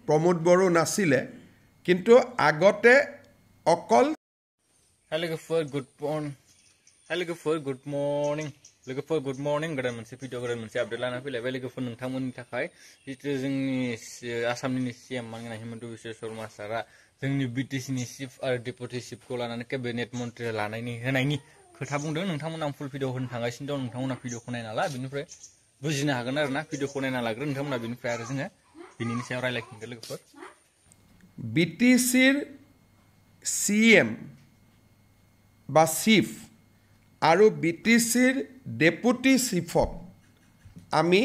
প্ৰমোদ বড়ো নাছিলে কিন্তু আগতে অকল लोगोफोर गुड मर्निं लोगोफोर गुड मर्निं गोदान मोनसे भिडिअ गोदान मोनसे आपडेट लाना फैलायबाय लोगोफोर नोंथांमोननि थाखाय जितु जोंनि आसामनि सीएम मानगोना हिमन्त बिश्व शर्मा सारा जोंनि बीटीसी नि चिफ आरो डेपुटी चिफखौ लानानै कैबिनेट मन्थ्रि होनायनि खोथा बुंदों नोंथांमोना आं फुल भिडिअ होनो थांगासिनो दं नोंथांमोना भिडिअखौ नायना ला बिनिफ्राय बुजिनो हागोन आरो ना भिडिअखौ नायना लाग्रो नोंथांमोना बिनिफ्राय आरो जोङो बिनि सायाव रायलायफिनगोन लोगोफोर बीटीसीर सीएम বা চিফ আৰু বিটিচিৰ ডেপুটি চিফক আমি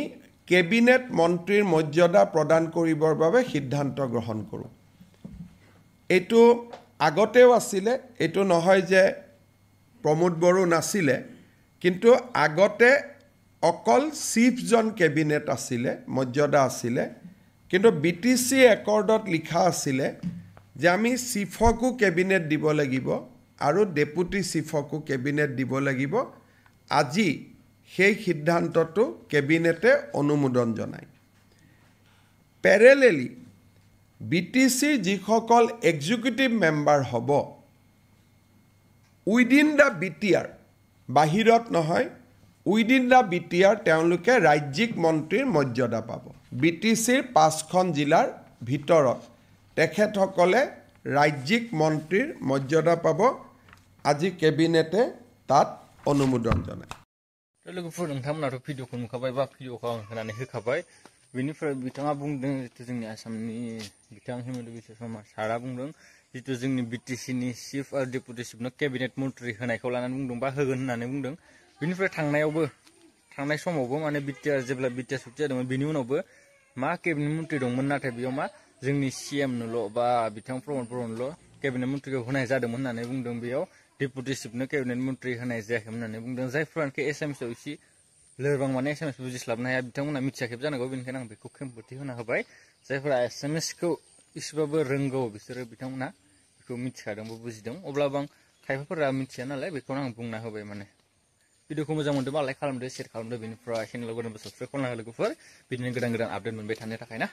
কেবিনেট মন্ত্ৰীৰ মৰ্যাদা প্ৰদান কৰিবৰ বাবে সিদ্ধান্ত গ্ৰহণ কৰোঁ এইটো আগতেও আছিলে এইটো নহয় যে প্ৰমোদ বড়ো নাছিলে কিন্তু আগতে অকল চিফজন কেবিনেট আছিলে মৰ্যাদা আছিলে কিন্তু বিটিচি একৰ্ডত লিখা আছিলে যে আমি চিফকো কেবিনেট দিব লাগিব আৰু ডেপুটি চিফকো কেবিনেট দিব লাগিব আজি সেই সিদ্ধান্তটো কেবিনেটে অনুমোদন জনায় প্যাৰেলেলি বিটিচি যিসকল এক্সিকিউটিভ মেম্বাৰ হ'ব উইদিন দা বিটিআৰ বাহিৰত নহয় উইদিন দা বিটিআৰ তেওঁলোকে ৰাজ্যিক মন্ত্ৰীৰ মৰ্যাদা পাব বিটিচিৰ 5খন জিলাৰ ভিতৰত তেখেতসকলে ৰাজ্যিক মন্ত্ৰীৰ মৰ্যাদা পাব আজি কেবিনেটে তাত অনুমোদন জনায় लोगोफोर नोंथांमोनाथ' भिडिअखौ नुखाबाय बा भिडिअखौ आं होनानै होखाबाय बेनिफ्राय बिथाङा बुंदों जितु जोंनि आसामनि बिथां हिमन्त बिश्व शर्मा सारा बुंदों जितु जोंनि बीटीसी नि चिफ आरो डेपुटी चिफनो केबिनेट मन्थ्रि होनायखौ लानानै बुंदों बा होगोन होननानै बुंदों बेनिफ्राय थांनाय समावबो माने बिटिआर जेब्ला बिटिआर सुक्ति जादोंमोन बिनि उनावबो मा केबिनेट मन्थ्रि दंमोन नाथाय बेयाव मा जोंनि सीएमनोल' बा बिथां प्रमोद बर'नोल' केबिनेट मन्थ्रिखौ होनाय जादोंमोन होननानै बुंदों बेयाव डेपुटी चिफनो केबिनेट मन्थ्रि होनाय जायाखैमोन होननानै बुंदों जायफोरानोखि एसामिसाव एसे लोरबां माने एसामिस बुजिस्लाबनो हाया बिथांमोना मिथियाखैबो जानांगौ बेनिखायनो आं बेखौ खेंफोरथि होना होबाय जायफोरा एसामिसखौ एसेबाबो रोंगौ बिसोरो बिथांमोना बेखौ मिथिखादोंबो बुजिदों अब्लाबो आं खायफाफोरा मिथिया नालाय बेखौनो आं बुंना होबाय माने भिडिअखौ मोजां मोनदोंबा लाइक खालामदो शेयार खालामदो बेनिफ्राय चेनेलाव गोदानबो साबसक्राइब खालामना हो लोगोफोर बिदिनो गोदान गोदान आपडेट मोनबाय थानो थाखाय ना